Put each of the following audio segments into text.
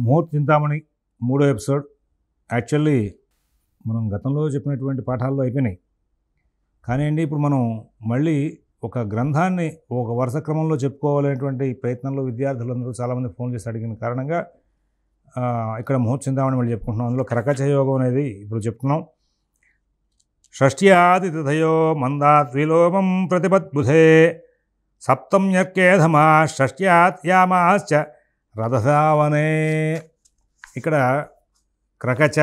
ముహూర్త చింతామణి మూడో episode. Actually మనం గతంలో చెప్పినటువంటి పాఠాల్లో అయిపోయినాయి. కానీ అండి ఇప్పుడు మనం మళ్ళీ ఒక గ్రంథాన్ని ఒక వరుస క్రమంలో చెప్పుకోవాలనేటువంటి ప్రయత్నంలో విద్యార్థులందరూ చాలామంది ఫోన్ చేసి అడిగిన కారణంగా ఇక్కడ ముహూర్త చింతామణి మళ్ళీ చెప్పుకుంటున్నాం. అందులో కరకచ యోగం అనేది ఇప్పుడు చెప్తున్నాం. షష్ట్యాది తిథయో మందాత్ విలోమం ప్రతిపద్బుధే సప్తమ్యర్కేధమా షష్ట్యాత్ యామాశ్చ రథధావనే. ఇక్కడ క్రకచ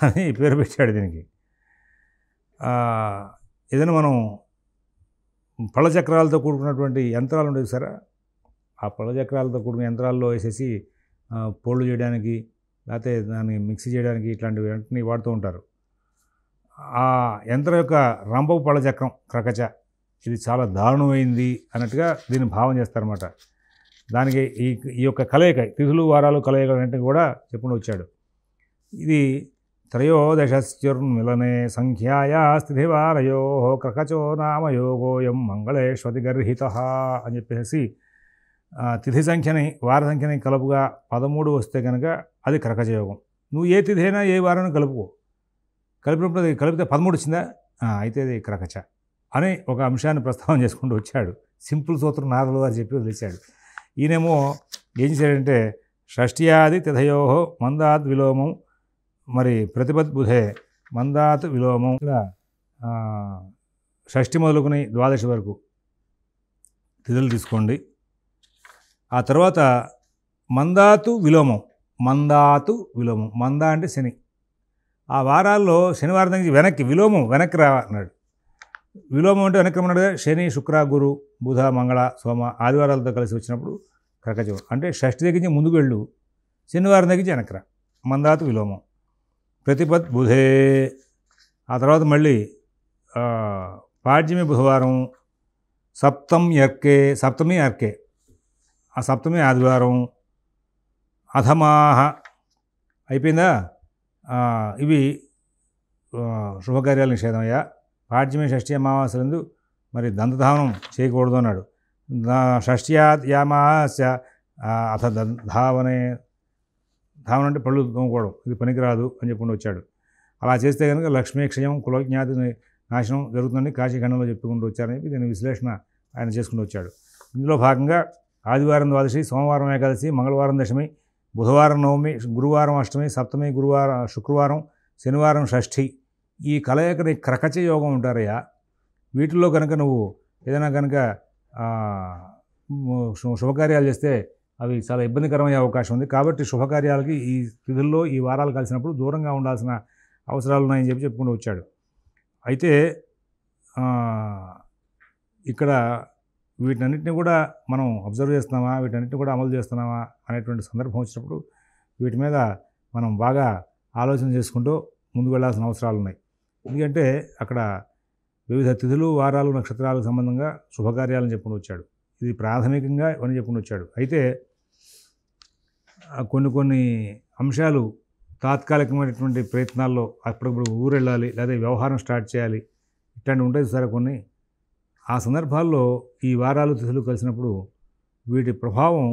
అని పేరు పెట్టాడు దీనికి. ఏదైనా మనం పళ్ళ చక్రాలతో కూడుకున్నటువంటి యంత్రాలు ఉండేవి సరే, ఆ పళ్ళ చక్రాలతో కూడుకున్న యంత్రాల్లో వేసేసి పోళ్ళు చేయడానికి లేకపోతే దాన్ని మిక్సీ చేయడానికి ఇట్లాంటివి వెంటనే వాడుతూ ఉంటారు. ఆ యంత్రం యొక్క రంపపు పళ్ళ చక్రం క్రకచ. ఇది చాలా దారుణమైంది అన్నట్టుగా దీన్ని భావం చేస్తారన్నమాట. దానికి ఈ యొక్క కలయిక తిథులు వారాలు కలయిక వెంటనే కూడా చెప్పుకుంటూ వచ్చాడు. ఇది త్రయోదశస్యుర్మిలనే సంఖ్యాయా స్థితివారయో క్రకచో నామయోగోయం మంగళేష్వతి గర్హిత అని చెప్పేసి తిథి సంఖ్యని వార సంఖ్యని కలుపుగా 13 వస్తే కనుక అది క్రకచ యోగం. నువ్వు ఏ తిథి అయినా ఏ వారాన్ని కలుపుకో, కలిపినప్పుడు అది కలిపితే 13 వచ్చిందా, అయితే అది క్రకచ అని ఒక అంశాన్ని ప్రస్తావన చేసుకుంటూ వచ్చాడు. సింపుల్ సూత్రం నారదుల వారు చెప్పి వదిలేశాడు. ఈయనేమో ఏం చేశాడంటే షష్ట్యాది తిథయో మందాత్ విలోమం మరి ప్రతిపద్బుధే మందాత్ విలోమం. ఇక్కడ షష్ఠి మొదలుకొని ద్వాదశి వరకు తిథులు తీసుకోండి. ఆ తర్వాత మందాతు విలోమం. మంద అంటే శని. ఆ వారాల్లో శనివారం దగ్గర వెనక్కి విలోమం వెనక్కి రా అన్నాడు. విలోమం అంటే వెనక్కి రమ్మన్నాడుగా. శని శుక్ర గురు బుధ మంగళ సోమ ఆదివారాలతో కలిసి వచ్చినప్పుడు క్రకచం అంటే షష్ఠి దగ్గర నుంచి ముందుకు వెళ్ళు, శనివారం దగ్గర నుంచి వెనక్కి రా. మందాతు విలోమం ప్రతిపద్ బుధే. ఆ తర్వాత మళ్ళీ పాడ్యమి బుధవారం, సప్తమి అర్కే ఆ సప్తమి ఆదివారం, అధమాహ అయిపోయిందా. ఇవి శుభకార్యాల నిషేధం అయ్యా. పాడ్యమి షష్ఠి అమావాస్యలందు మరి దంతధావనం చేయకూడదు అన్నాడు. షష్ట్యాత్ యామాస్య అథ ధావనే. ధావనం అంటే పళ్ళు తోముకోవడం, ఇది పనికిరాదు అని చెప్పుకుంటూ వచ్చాడు. అలా చేస్తే కనుక లక్ష్మీక్షయం కులజ్ఞాతి నాశనం జరుగుతుందని కాశీఖండంలో చెప్పుకుంటూ వచ్చారని దీని విశ్లేషణ ఆయన చేసుకుంటూ వచ్చాడు. ఇందులో భాగంగా ఆదివారం ద్వాదశి, సోమవారం ఏకాదశి, మంగళవారం దశమి, బుధవారం నవమి, గురువారం అష్టమి, సప్తమి శుక్రవారం, శనివారం షష్ఠి. ఈ కలయికని క్రకచ యోగం ఉంటారయ్యా. వీటిల్లో కనుక నువ్వు ఏదైనా కనుక శుభకార్యాలు చేస్తే అవి చాలా ఇబ్బందికరమయ్యే అవకాశం ఉంది. కాబట్టి శుభకార్యాలకి ఈ తిథుల్లో ఈ వారాలు కలిసినప్పుడు దూరంగా ఉండాల్సిన అవసరాలు ఉన్నాయని చెప్పుకుంటూ వచ్చాడు. అయితే ఇక్కడ వీటన్నిటిని కూడా మనం అబ్జర్వ్ చేస్తున్నామా, వీటన్నిటిని కూడా అమలు చేస్తున్నామా అనేటువంటి సందర్భం వచ్చినప్పుడు వీటి మీద మనం బాగా ఆలోచన చేసుకుంటూ ముందుకు వెళ్ళాల్సిన అవసరాలు ఉన్నాయి. ఎందుకంటే అక్కడ వివిధ తిథులు వారాలు నక్షత్రాలకు సంబంధంగా శుభకార్యాలను చెప్పుకుంటూ వచ్చాడు. ఇది ప్రాథమికంగా ఇవన్నీ చెప్పుకుంటూ వచ్చాడు. అయితే కొన్ని అంశాలు తాత్కాలికమైనటువంటి ప్రయత్నాల్లో అప్పుడప్పుడు ఊరు వెళ్ళాలి లేదా వ్యవహారం స్టార్ట్ చేయాలి ఇట్లాంటివి ఉంటాయి సరే కొన్ని. ఆ సందర్భాల్లో ఈ వారాలు తిథులు కలిసినప్పుడు వీటి ప్రభావం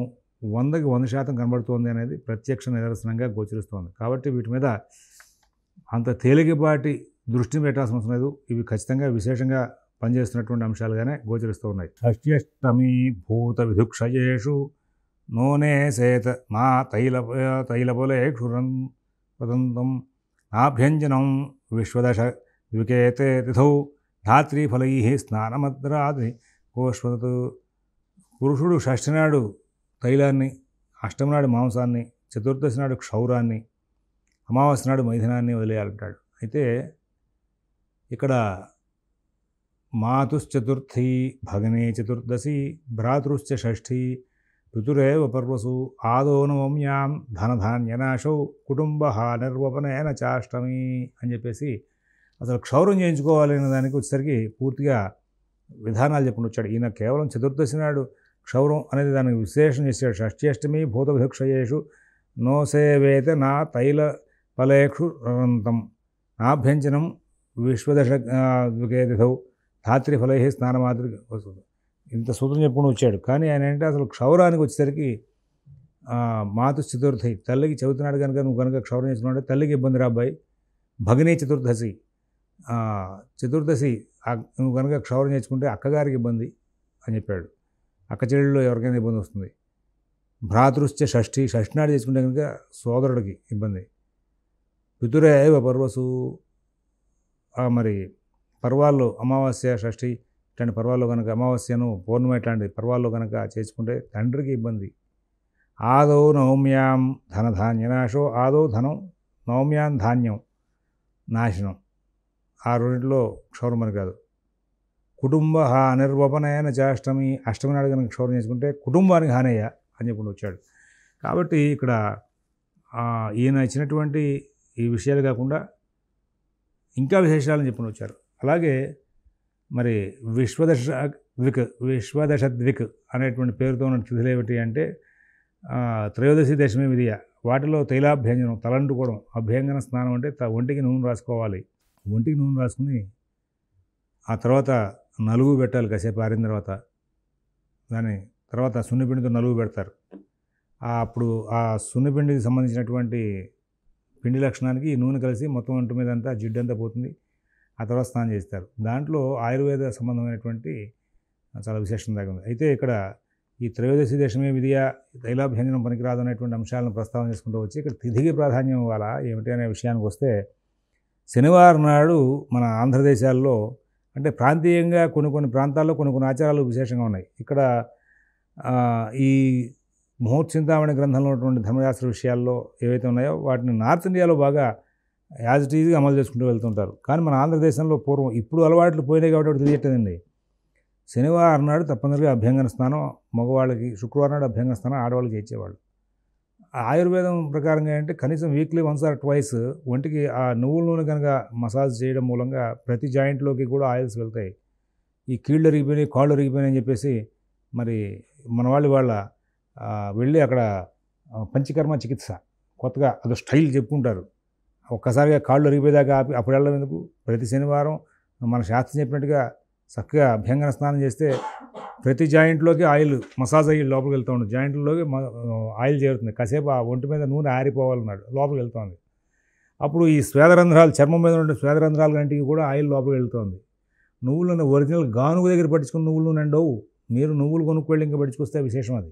100కి 100% కనబడుతోంది అనేది ప్రత్యక్ష నిదర్శనంగా గోచరిస్తోంది. కాబట్టి వీటి మీద అంత తేలికపాటి దృష్టిని పెట్టాల్సిన అవసరం లేదు. ఇవి ఖచ్చితంగా విశేషంగా పనిచేస్తున్నటువంటి అంశాలుగానే గోచరిస్తూ ఉన్నాయి. షష్ట్యష్టమి భూత విధుక్షయేషు నూనే సేత నా తైలపులేక్షురం పదంతం నాభ్యంజనం విశ్వదశ ద్వికేతే తిథౌ ధాత్రీఫలై స్నానమద్రాది కోష్వతు. పురుషుడు షష్ఠి నాడు తైలాన్ని, అష్టమి నాడు మాంసాన్ని, చతుర్దశి నాడు క్షౌరాన్ని, అమావాస్య నాడు మైథునాన్ని వదిలేయాలంటాడు. అయితే ఇక్కడ మాతుశ్చతుర్థి భగనే చతుర్దశి భ్రాతృశ్చ షష్ఠి పితురేవ పర్వసు ఆదో నవమ్యాం ధనధాన్యనాశౌ కుటుంబ నిర్వపనేన చాష్టమి అని చెప్పేసి అసలు క్షౌరం చేయించుకోవాలి అనే దానికి వచ్చేసరికి పూర్తిగా విధానాలు చెప్పుకుని వచ్చాడు. ఈయన కేవలం చతుర్దశి నాడు క్షౌరం అనేది దానికి విశ్లేషణ చేశాడు. షష్ఠ్యష్టమి భూత విధుక్షయేషు నో సేవేత నా తైల ఫలేక్షు రంతం నాభ్యంజనం విశ్వదశ ద్వికేతిథౌ ధాత్రిఫలై స్నానమాతృ. ఇంత సూత్రం చెప్పుకుని వచ్చాడు. కానీ ఆయన ఏంటంటే అసలు క్షౌరానికి వచ్చేసరికి మాతు చతుర్థి, తల్లికి చవితి నాడు కనుక నువ్వు కనుక క్షౌరం చేసుకున్నావు తల్లికి ఇబ్బంది రా అబ్బాయి. భగినీ చతుర్దశి, చతుర్దశి నువ్వు కనుక క్షౌరం చేసుకుంటే అక్కగారికి ఇబ్బంది అని చెప్పాడు. అక్క చెల్లెల్లో ఎవరికైనా ఇబ్బంది వస్తుంది. భ్రాతృశ్చ షష్ఠి, షష్ఠి నాడు చేసుకుంటే కనుక సోదరుడికి ఇబ్బంది. పితురేవ పర్వసు, మరి పర్వాల్లో అమావాస్య షష్ఠి ఇట్లాంటి పర్వాల్లో కనుక అమావాస్యను పౌర్ణమి ఇట్లాంటి పర్వాల్లో కనుక చేసుకుంటే తండ్రికి ఇబ్బంది. ఆదౌ నవమ్యాం ధనధాన్యనాశో, ఆదౌ ధనం నవమ్యాం ధాన్యం నాశనం. ఆ రెండింటిలో క్షౌరం అని కాదు. కుటుంబ అనిర్వపనయన చాష్టమి, అష్టమి నాడు కనుక క్షౌరం చేసుకుంటే కుటుంబానికి హానయ్య అని చెప్పుకుంటూ వచ్చాడు. కాబట్టి ఇక్కడ ఈయన ఇచ్చినటువంటి ఈ విషయాలు కాకుండా ఇంకా విశేషాలను చెప్పుకుని వచ్చారు. అలాగే మరి విశ్వదశద్విక్ అనేటువంటి పేరుతో ఉన్న తిథులు ఏమిటి అంటే త్రయోదశి దశమి విధియ, వాటిలో తైలాభ్యంజనం, తలంటుకోవడం, అభ్యంగన స్నానం అంటే ఒంటికి నూనె రాసుకోవాలి. ఒంటికి నూనె రాసుకుని ఆ తర్వాత నలుగు పెట్టాలి. కాసేపు ఆరిన తర్వాత దాని తర్వాత సున్నిపిండితో నలుగు పెడతారు. అప్పుడు ఆ సున్నిపిండికి సంబంధించినటువంటి పిండి లక్షణానికి ఈ నూనె కలిసి మొత్తం ఒంటి మీద అంతా జిడ్డంతా పోతుంది. ఆ తర్వాత స్నానం చేస్తారు. దాంట్లో ఆయుర్వేద సంబంధమైనటువంటి చాలా విశేషం దాకా ఉంది. అయితే ఇక్కడ ఈ త్రయోదశి దశమి విధియ, తైలాభ్యంజనం పనికిరాదు అనేటువంటి అంశాలను ప్రస్తావన చేసుకుంటూ వచ్చి ఇక్కడ తిథికి ప్రాధాన్యం ఇవ్వాలా ఏమిటి అనే విషయానికి వస్తే, శనివారం నాడు మన ఆంధ్రదేశాల్లో అంటే ప్రాంతీయంగా కొన్ని ప్రాంతాల్లో కొన్ని ఆచారాలు విశేషంగా ఉన్నాయి. ఇక్కడ ఈ ముహూర్చింతామణి గ్రంథంలో ఉన్నటువంటి ధర్మశాస్త్ర విషయాల్లో ఏవైతే ఉన్నాయో వాటిని నార్త్ ఇండియాలో బాగా యాజ్ ఇట్ ఈజ్గా అమలు చేసుకుంటూ వెళ్తుంటారు. కానీ మన ఆంధ్రదేశంలో పూర్వం ఇప్పుడు అలవాట్లు పోయినాయి కాబట్టి తెలియట్లేదండి. శనివారం నాడు తప్పనిసరిగా అభ్యంగన స్నానం మగవాళ్ళకి, శుక్రవారం నాడు అభ్యంగన స్నానం ఆడవాళ్ళకి చేసేవాళ్ళు. ఆయుర్వేదం ప్రకారంగా అంటే కనీసం వీక్లీ వన్స్ ఆర్ ట్వైస్ ఒంటికి ఆ నువ్వుల నూనె కనుక మసాజ్ చేయడం మూలంగా ప్రతి జాయింట్లోకి కూడా ఆయిల్స్ వెళ్తాయి. ఈ కీళ్ళు అరిగిపోయినాయి, కాళ్ళు అరిగిపోయినాయి అని చెప్పేసి మరి మన వాళ్ళ వెళ్ళి అక్కడ పంచకర్మ చికిత్స కొత్తగా అదో స్టైల్ చెప్పుకుంటారు. ఒక్కసారిగా కాళ్ళు అరిగిపోయేదాకా ఆపి అప్పుడు వెళ్ళడం ఎందుకు? ప్రతి శనివారం మన శాస్త్రం చెప్పినట్టుగా చక్కగా అభ్యంగన స్నానం చేస్తే ప్రతి జాయింట్లోకి ఆయిల్ మసాజ్ అయ్యి లోపలికి వెళ్తూ ఉంటుంది. జాయింట్లోకి ఆయిల్ చేరుతుంది. కాసేపు ఆ ఒంటి మీద నూనె ఆరిపోవాలన్నాడు, లోపలికి వెళ్తుంది. అప్పుడు ఈ స్వేదరంధ్రాలు, చర్మం మీద ఉండే స్వేదరంధ్రాలు గంటికి కూడా ఆయిల్ లోపలికి వెళ్తుంది. నువ్వుల నూనె ఒరిజినల్ గానుగు దగ్గర పట్టించుకుని నువ్వుల నూనె అండవు. మీరు నువ్వులు కొనుక్కోళ్ళి ఇంకా పట్టించుకొస్తే విశేషం అది.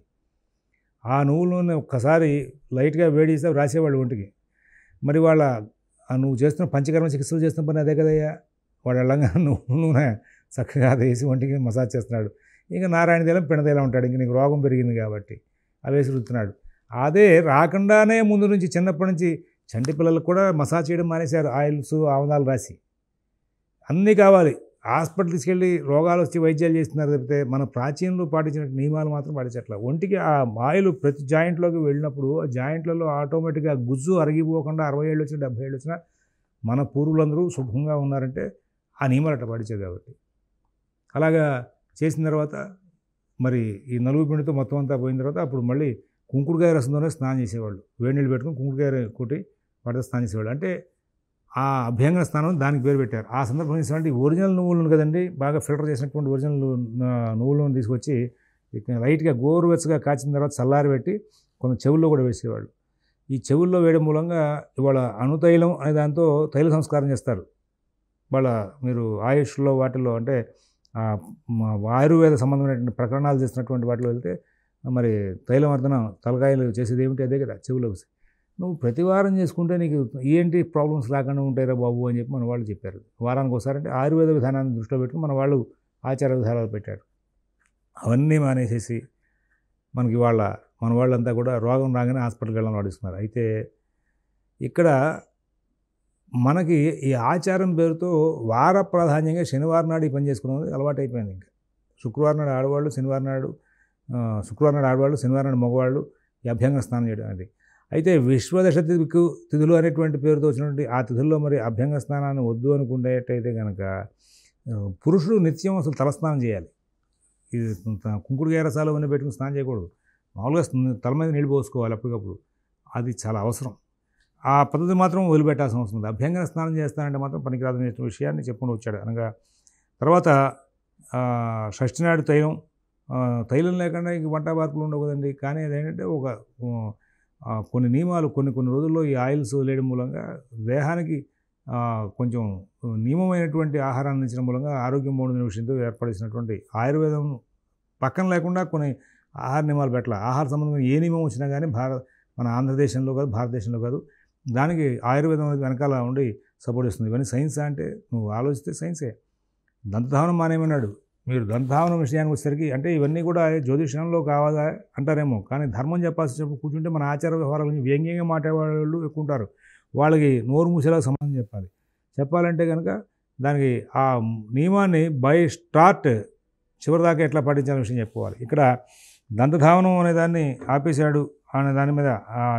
ఆ నువ్వుల నూనె ఒక్కసారి లైట్గా వేడి చేస్తే రాసేవాళ్ళు ఒంటికి. మరి నువ్వు చేస్తున్న పంచకర్మ చికిత్సలు చేస్తున్న పని అదే కదయ్యా. వాడు వెళ్ళంగా నువ్వు నూనె చక్కగా అది వేసి ఒంటికి మసాజ్ చేస్తున్నాడు. ఇంకా నారాయణ తైలం పిణతైలం ఉంటాడు. ఇంక నీకు రోగం పెరిగింది కాబట్టి అవి వేసి రుతున్నాడు. అదే రాకుండానే ముందు నుంచి చిన్నప్పటి నుంచి చంటి పిల్లలకు కూడా మసాజ్ చేయడం మానేశారు. ఆయిల్స్ ఆముదాలు రాసి అన్నీ కావాలి. హాస్పిటల్ తీసుకెళ్ళి రోగాలు వచ్చి వైద్యాలు చేస్తున్నారు తప్పితే మన ప్రాచీనంలో పాటించిన నియమాలు మాత్రం పాటించట్ల. ఒంటికి ఆ ఆయిల్ ప్రతి జాయింట్లోకి వెళ్ళినప్పుడు ఆ జాయింట్లలో ఆటోమేటిక్గా గుజ్జు అరిగిపోకుండా 60 ఏళ్ళు వచ్చినా 70 ఏళ్ళు వచ్చినా మన పూర్వులందరూ శుభ్రంగా ఉన్నారంటే ఆ నియమాలు అట్లా పాటించారు కాబట్టి. అలాగా చేసిన తర్వాత మరి ఈ నలుగు పిండితో మొత్తం అంతా పోయిన తర్వాత అప్పుడు మళ్ళీ కుంకుడుకాయ రసంతోనే స్నానం చేసేవాళ్ళు. వేడి నీళ్ళు పెట్టుకుని కుంకుడుకాయ కొట్టి వాటితో స్నానం చేసేవాళ్ళు. అంటే ఆ అభ్యంగన స్నానం దానికి పేరు పెట్టారు. ఆ సందర్భంలో ఇటువంటి ఒరిజినల్ నువ్వులను కదండి, బాగా ఫిల్టర్ చేసినటువంటి ఒరిజినల్ నువ్వులను తీసుకొచ్చి లైట్గా గోరువెచ్చగా కాచిన తర్వాత చల్లారి పెట్టి కొంత చెవుల్లో కూడా వేసేవాళ్ళు. ఈ చెవుల్లో వేయడం మూలంగా ఇవాళ అణుతైలం అనే దాంతో తైల సంస్కారం చేస్తారు. మీరు ఆయుష్లో వాటిల్లో అంటే ఆయుర్వేద సంబంధమైనటువంటి ప్రకరణాలు చేసినటువంటి వాటిలో వెళ్తే మరి తైలవర్ధనం తలకాయలు చేసేది ఏమిటి అదే కదా, చెవులో. నువ్వు ప్రతి వారం చేసుకుంటే నీకు ఏంటి ప్రాబ్లమ్స్ రాకుండా ఉంటాయిరా బాబు అని చెప్పి మన వాళ్ళు చెప్పారు. వారానికి ఒకసారి అంటే ఆయుర్వేద విధానాన్ని దృష్టిలో పెట్టుకుని మన వాళ్ళు ఆచార విధానాలు పెట్టారు. అవన్నీ మానేసేసి మనకి మన వాళ్ళంతా కూడా రోగం రాగానే హాస్పిటల్కి వెళ్ళడం నడుస్తున్నారు. అయితే ఇక్కడ మనకి ఈ ఆచారం పేరుతో వార ప్రాధాన్యంగా శనివారం నాడు ఈ పని చేసుకున్నది అలవాటు అయిపోయింది. ఇంకా శుక్రవారం నాడు ఆడవాళ్ళు, శుక్రవారం నాడు ఆడవాళ్ళు, శనివారం నాడు మగవాళ్ళు ఈ అభ్యంగన స్నానం చేయడం అది. అయితే విశ్వదశ తిథులు అనేటువంటి పేరుతో వచ్చినటువంటి ఆ తిథుల్లో మరి అభ్యంగన స్నానాన్ని వద్దు అనుకునేటైతే కనుక పురుషుడు నిత్యం అసలు తలస్నానం చేయాలి. ఇది కుంకుడుకాయ రసాలు అవన్నీ పెట్టుకుని స్నానం చేయకూడదు. మామూలుగా తల మీద నీళ్ళు పోసుకోవాలి అప్పటికప్పుడు. అది చాలా అవసరం. ఆ పద్ధతి మాత్రం వదిలిపెట్టాల్సిన అవసరం ఉంది. అభ్యంగన స్నానం చేస్తానంటే మాత్రం పనికిరాదనే విషయాన్ని చెప్పుకుంటూ వచ్చాడు. అనగా తర్వాత షష్ఠి నాడు తైలం, తైలం లేకుండా ఇంక వంట మార్పులు ఉండవు కదండి. కానీ అదేంటంటే కొన్ని నియమాలు కొన్ని రోజుల్లో ఈ ఆయిల్స్ వదిలేయడం మూలంగా దేహానికి కొంచెం నియమమైనటువంటి ఆహారాన్ని అందించడం మూలంగా ఆరోగ్యం బాగుండనే విషయంతో ఏర్పడేసినటువంటి ఆయుర్వేదం పక్కన లేకుండా కొన్ని ఆహార నియమాలు పెట్టాల. ఆహార సంబంధమైన ఏ నియమం వచ్చినా కానీ మన ఆంధ్రదేశంలో కాదు, భారతదేశంలో కాదు, దానికి ఆయుర్వేదం అనేది వెనకాల ఉండి సపోర్ట్ ఇస్తుంది. ఇవన్నీ సైన్స్ అంటే నువ్వు ఆలోచిస్తే సైన్సే. దంతధావనం మానేయమన్నాడు. మీరు దంతధావనం విషయానికి వచ్చేసరికి అంటే ఇవన్నీ కూడా జ్యోతిషంలో కావాలా అంటారేమో, కానీ ధర్మం చెప్పాల్సినప్పుడు కూర్చుంటే మన ఆచార వ్యవహారాల గురించి వ్యంగ్యంగా మాట్లాడేవాళ్ళు ఎక్కువ ఉంటారు. వాళ్ళకి నోరు మూసేలా సమాధానం చెప్పాలంటే కనుక దానికి ఆ నియమాన్ని బై స్టార్ట్ చివరిదాకా ఎట్లా పాటించాలనే విషయం చెప్పుకోవాలి. ఇక్కడ దంతధావనం అనే దాన్ని ఆపేశాడు అనే దాని మీద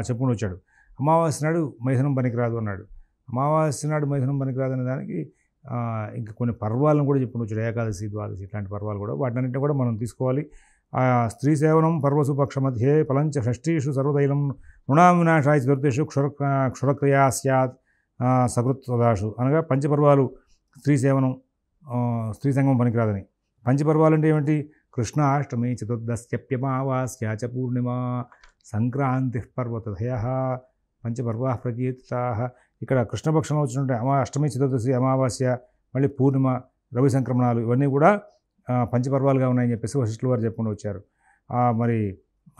చెప్పుకుంటూ వచ్చాడు. అమావాస్య నాడు మైథునం పనికిరాదు అన్నాడు. అమావాస్య నాడు మైథునం పనికిరాదు అనే దానికి ఇంకా కొన్ని పర్వాలను కూడా చెప్పుకుంటూ వచ్చాడు. ఏకాదశి, ద్వాదశి ఇట్లాంటి పర్వాలు కూడా, వాటినన్నింటినీ కూడా మనం తీసుకోవాలి. స్త్రీ సేవనం పర్వసు పక్ష మధ్యే ఫలంచ షష్ఠీషు సర్వతైలం రుణాం వినాశాయ చతుర్థేషు క్షురక్రియా స్యాత్ సకృత్వదాషు అనగా పంచపర్వాలు స్త్రీ సేవనం, స్త్రీ సంగమం పనికిరాదని. పంచపర్వాలు అంటే ఏమిటి? కృష్ణ అష్టమి చతుర్దశ్యప్యమావాస్య చ పూర్ణిమ సంక్రాంతి పర్వతధయ పంచపర్వా ప్రకీర్తితా. ఇక్కడ కృష్ణపక్షంలో వచ్చినట్టు అష్టమి, చతుర్దశి, అమావాస్య, మళ్ళీ పూర్ణిమ, రవి సంక్రమణాలు ఇవన్నీ కూడా పంచపర్వాలుగా ఉన్నాయని చెప్పేసి వశిష్ఠుల వారు చెప్పుకుంటూ వచ్చారు. మరి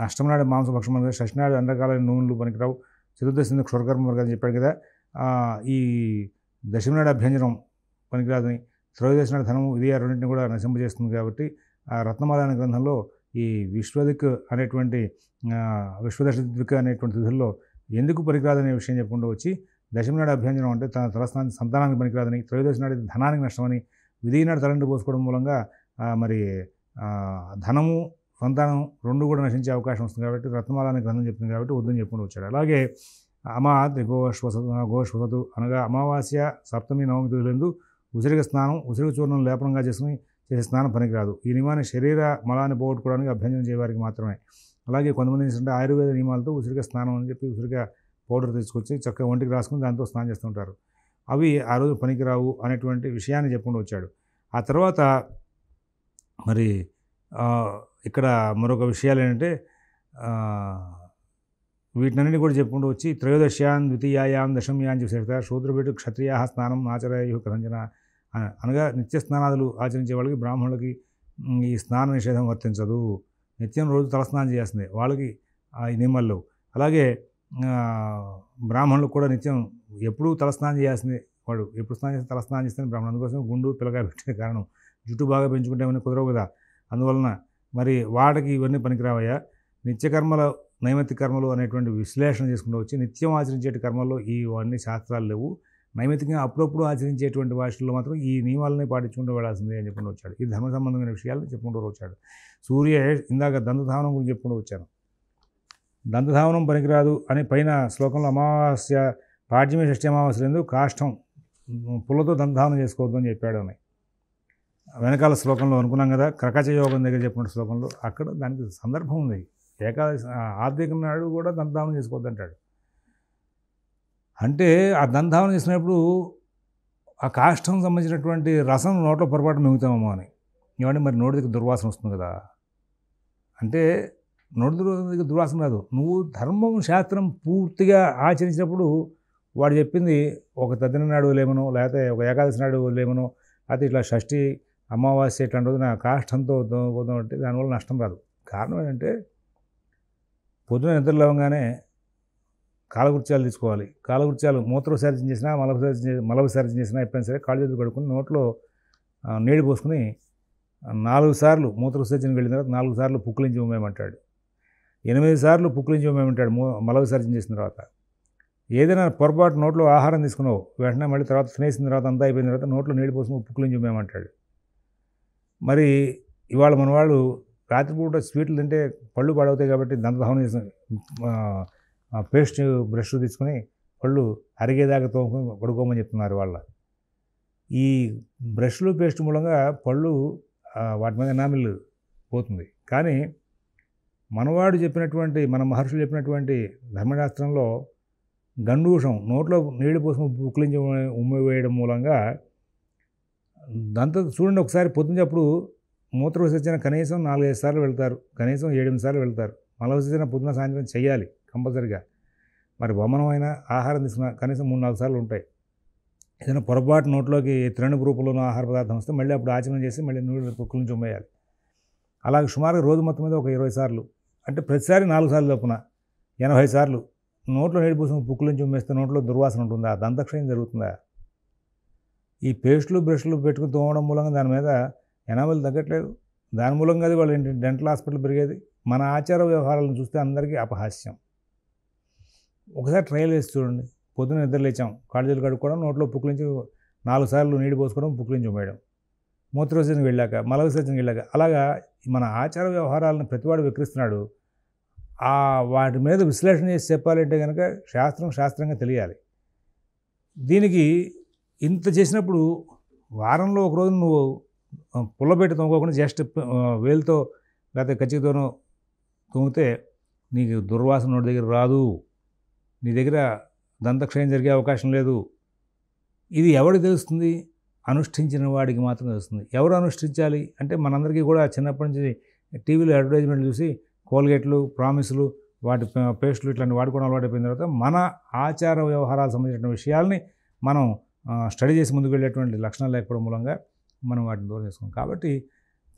అష్టమి నాడు మాంసభక్షం పనికిరాదు, షష్ఠి నాడు ఎండాకాల నూనెలు పనికిరావు, చతుర్దశి క్షురకర్మ పనికిరాదని చెప్పాడు కదా. ఈ దశమి నాడు అభ్యంజనం పనికిరాదని, త్రయోదశి నాడు ధనము, ఇది రెండింటిని కూడా నశింపజేస్తుంది. కాబట్టి రత్నమాల అనే గ్రంథంలో ఈ విశ్వదిక్ అనేటువంటి విశ్వదశదిక్ అనేటువంటి తిథుల్లో ఎందుకు పనికిరాదనే విషయం చెప్పుకుంటూ వచ్చి, దశమి నాడు అభ్యంజనం అంటే తన తలస్నానికి సంతానానికి పనికిరాదని, త్రయోదశి నాడు ధనానికి నష్టమని, విధి నాడు తలంటి పోసుకోవడం మూలంగా మరి ధనము, సంతానం రెండు కూడా నశించే అవకాశం వస్తుంది. కాబట్టి రత్నమాల అనే గ్రంథం చెప్తుంది కాబట్టి వద్దని చెప్పుకుంటూ వచ్చాడు. అలాగే గోశ్వసతు అనగా అమావాస్య, సప్తమి, నవమి తిథులందు ఉసిరిక స్నానం, ఉసిరిక చూర్ణం లేపనంగా చేసే స్నానం పనికిరాదు. ఈ నియమాన్ని శరీర మలాన్ని పోగొట్టుకోవడానికి అభ్యంజనం చేయవారికి మాత్రమే. అలాగే కొంతమంది ఏంటంటే ఆయుర్వేద నియమాలతో ఉసిరిక స్నానం అని చెప్పి ఉసిరిక పౌడర్ తీసుకొచ్చి చక్కగా ఒంటికి రాసుకుని దాంతో స్నానం చేస్తుంటారు. అవి ఆ రోజు పనికిరావు అనేటువంటి విషయాన్ని చెప్పుకుంటూ వచ్చాడు. ఆ తర్వాత మరి ఇక్కడ మరొక విషయాలు ఏంటంటే వీటినన్నింటినీ కూడా చెప్పుకుంటూ వచ్చి త్రయోదశ్యాం ద్వితీయాయాం దశమ్యాం చేసేట శూద్రభేటు క్షత్రియా స్నానం ఆచరయు కథంజన అనగా నిత్య స్నానాదులు ఆచరించే వాళ్ళకి, బ్రాహ్మణులకి ఈ స్నాన నిషేధం వర్తించదు. నిత్యం రోజు తలస్నానం చేయాల్సిందే వాళ్ళకి ఈ నియమాల్లో. అలాగే బ్రాహ్మణులకు కూడా నిత్యం ఎప్పుడూ తలస్నానం చేయాల్సిందే. వాడు ఎప్పుడు స్నానం చేస్తే తలస్నానం చేస్తే బ్రాహ్మణుడు. అందుకోసం గుండు పిల్లగా పెట్టే కారణం జుట్టు బాగా పెంచుకుంటే ఏమైనా కుదరవు కదా. అందువలన మరి వాటికి ఇవన్నీ పనికిరావయ్యా. నిత్యకర్మల నైమిత్తిక కర్మలు అనేటువంటి విశ్లేషణ చేసుకుంటూ వచ్చి నిత్యం ఆచరించేటి కర్మల్లో ఇవన్నీ శాస్త్రాలు లేవు. నైమిత్తికంగా అప్పుడప్పుడు ఆచరించేటువంటి వాటిల్లో మాత్రం ఈ నియమాలని పాటించుకుంటూ వెళ్ళాల్సిందే అని చెప్పుకుంటూ వచ్చాడు. ఈ ధర్మ సంబంధమైన విషయాలను చెప్పుకుంటూ వచ్చాడు. ఇందాక దంతధావనం గురించి చెప్పుకుంటూ వచ్చాను. దంతధావనం పనికిరాదు అని పైన శ్లోకంలో అమావాస్య పాడ్యమి, షష్ఠి అమావాస్య ఎందు కాష్టం పుల్లతో దంతధావనం చేసుకోవద్దు అని చెప్పాడు అని వెనకాల శ్లోకంలో అనుకున్నాం కదా. క్రకచ యోగం దగ్గర చెప్పిన శ్లోకంలో అక్కడ దానికి సందర్భం ఉంది. ఏకాదశి ఆర్థిక నాడు కూడా దంతధావనం చేసుకోవద్దు అంటాడు. అంటే ఆ దంతధావనం చేసినప్పుడు ఆ కాష్టం సంబంధించినటువంటి రసం నోట్లో పొరపాటు మిగుతామేమో అని. ఇవన్నీ మరి నోటి దగ్గర దుర్వాసన వస్తుంది కదా. అంటే నోటి దగ్గర దుర్వాసన రాదు. నువ్వు ధర్మం శాస్త్రం పూర్తిగా ఆచరించినప్పుడు వాడు చెప్పింది ఒక తద్దిన నాడు వదిలేమనో, లేకపోతే ఒక ఏకాదశి నాడు వదిలేమనో, లేకపోతే ఇట్లా షష్ఠి, అమావాస్య ఇట్లాంటి రోజున కాష్టంతో పోతాం అంటే దానివల్ల నష్టం రాదు. కారణం ఏంటంటే పొద్దున నిద్ర లేవగానే కాలకృత్యాలు తీసుకోవాలి. కాలకృత్యాలు మూత్రవిసర్జన చేసినా, మల విసర్జన చేసినా ఎప్పుడైనా సరే కాళ్ళు చేతులు కడుక్కుని నోట్లో నీళ్ళు పోసుకుని 4 సార్లు మూత్ర విసర్జనకి వెళ్ళిన తర్వాత 4 సార్లు పుక్కులించి ఉమ్మేయమంటాడు. 8 సార్లు పుక్కులించి ఉమ్మేయమంటాడు మల విసర్జన చేసిన తర్వాత. ఏదైనా పొరపాటు నోట్లో ఆహారం తీసుకున్నావు వెంటనే మళ్ళీ తర్వాత తినేసిన తర్వాత అంతా అయిపోయిన తర్వాత నోట్లో నీళ్ళు పోసుకుని పుక్కులించి ఉమ్మేయమంటాడు. మరి ఇవాళ మన వాళ్ళు రాత్రిపూట స్వీట్లు తింటే పళ్ళు పాడవుతాయి కాబట్టి దంతధావనం చేసిన పేస్ట్ బ్రష్ తీసుకుని పళ్ళు అరిగేదాకా తోముకొని పడుకోమని చెప్తున్నారు వాళ్ళ. ఈ బ్రష్లు పేస్ట్ మూలంగా పళ్ళు వాటి మీద ఎనామిల్ పోతుంది. కానీ మనవాడు చెప్పినటువంటి మన మహర్షులు చెప్పినటువంటి ధర్మశాస్త్రంలో గండూషం నోట్లో నీళ్లు పోసుకుని పుక్కిలించి ఉమ్మి వేయడం మూలంగా చూడండి ఒకసారి పొద్దున్నప్పుడు మూత్ర విసర్జన కనీసం 4-5 సార్లు వెళ్తారు, కనీసం 7-8 సార్లు వెళ్తారు. మల విసర్జన పొద్దున సాయంత్రం చేయాలి కంపల్సరిగా. మరి వమనమైన ఆహారం తీసుకున్న కనీసం 3-4 సార్లు ఉంటాయి. ఏదైనా పొరపాటు నోట్లోకి తృణపు రూపంలోనో ఆహార పదార్థం వస్తే మళ్ళీ అప్పుడు ఆచమనం చేసి మళ్ళీ నీళ్ళు పొక్కుల నుంచి ఉమ్మేయాలి. అలాగే సుమారుగా రోజు మొత్తం మీద ఒక 20 సార్లు, అంటే ప్రతిసారి 4 సార్లు చొప్పున 80 సార్లు నోట్లో నీళ్ళు పోసుకుని పొక్కుల నుంచి ఉమ్మేస్తే నోట్లో దుర్వాసన ఉంటుందా? దంతక్షయం జరుగుతుందా? ఈ పేస్టులు బ్రష్లు పెట్టుకుని తోమడం మూలంగా దాని మీద ఎనామల్ తగ్గట్లేదు. దాని మూలంగా అది వాళ్ళు డెంటల్ హాస్పిటల్ పెరిగేది. మన ఆచార వ్యవహారాలను చూస్తే అందరికీ అపహాస్యం. ఒకసారి ట్రయల్ వేసి చూడండి. పొద్దున నిద్ర లేచాం, కాళ్ళు చేతులు కడుక్కోవడం, నోట్లో పుక్కుల నుంచి 4 సార్లు నీళ్ళు పోసుకోవడం, పుక్కుల నుంచి ఉమ్మేయడం, మూత్ర విసర్జనకి వెళ్ళాక, మల విసర్జనకి వెళ్ళాక, అలాగా మన ఆచార వ్యవహారాలను ప్రతివాడు వికరిస్తున్నాడు. వాటి మీద విశ్లేషణ చేసి చెప్పాలంటే కనుక శాస్త్రంగా తెలియాలి. దీనికి ఇంత చేసినప్పుడు వారంలో ఒకరోజు నువ్వు పుల్లబెట్టి తోముకోకుండా జస్ట్ వేలుతో లేకపోతే కచ్చితోనో తోమితే నీకు దుర్వాసన నోటి దగ్గర రాదు, నీ దగ్గర దంతక్షయం జరిగే అవకాశం లేదు. ఇది ఎవరికి తెలుస్తుంది? అనుష్ఠించిన వాడికి మాత్రం తెలుస్తుంది. ఎవరు అనుష్ఠించాలి అంటే మనందరికీ కూడా చిన్నప్పటి నుంచి టీవీలో అడ్వర్టైజ్మెంట్లు చూసి కోల్గేట్లు, ప్రామిస్లు, వాటి పేస్టులు ఇట్లాంటి వాడుకోవడం అలవాటైపోయిన తర్వాత మన ఆచార వ్యవహారాలకు సంబంధించిన విషయాల్ని మనం స్టడీ చేసి ముందుకు వెళ్ళేటువంటి లక్షణాలు లేకపోవడం మూలంగా మనం వాటిని దూరం చేసుకున్నాం. కాబట్టి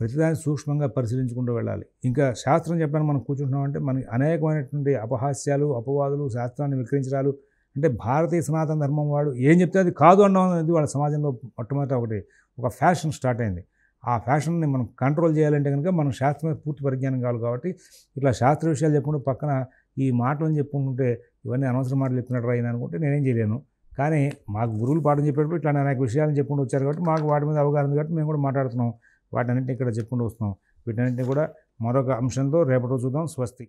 ప్రతిదాన్ని సూక్ష్మంగా పరిశీలించుకుంటూ వెళ్ళాలి. ఇంకా శాస్త్రం చెప్పడానికి మనం కూర్చుంటున్నామంటే మనకి అనేకమైనటువంటి అపహాస్యాలు, అపవాదులు, శాస్త్రాన్ని వికరించడాలు, అంటే భారతీయ సనాతన ధర్మం వాడు ఏం చెప్తే అది కాదు అనడం అనేది వాళ్ళ సమాజంలో మొట్టమొదట ఒక ఫ్యాషన్ స్టార్ట్ అయింది. ఆ ఫ్యాషన్ని మనం కంట్రోల్ చేయాలంటే కనుక మనం శాస్త్రం మీద పూర్తి పరిజ్ఞానం కావాలి. కాబట్టి ఇట్లా శాస్త్ర విషయాలు చెప్పుకుంటూ పక్కన ఈ మాటలను చెప్పుకుంటుంటే ఇవన్నీ అనవసరం మాటలు చెప్తున్నట్టు రాయింది అనుకుంటే నేనేం చేయలేను. కానీ మాకు గురువులు పాఠం చెప్పేటప్పుడు ఇట్లా అనేక విషయాలను చెప్పుకుంటూ వచ్చారు కాబట్టి మాకు వాటి మీద అవగాహన ఉంది కాబట్టి మేము కూడా మాట్లాడుతున్నాం. వాటన్నింటినీ ఇక్కడ చెప్పుకుంటూ వస్తున్నాం. వీటన్నింటినీ కూడా మరొక అంశంతో రేపటి రోజు చూద్దాం. స్వస్తి.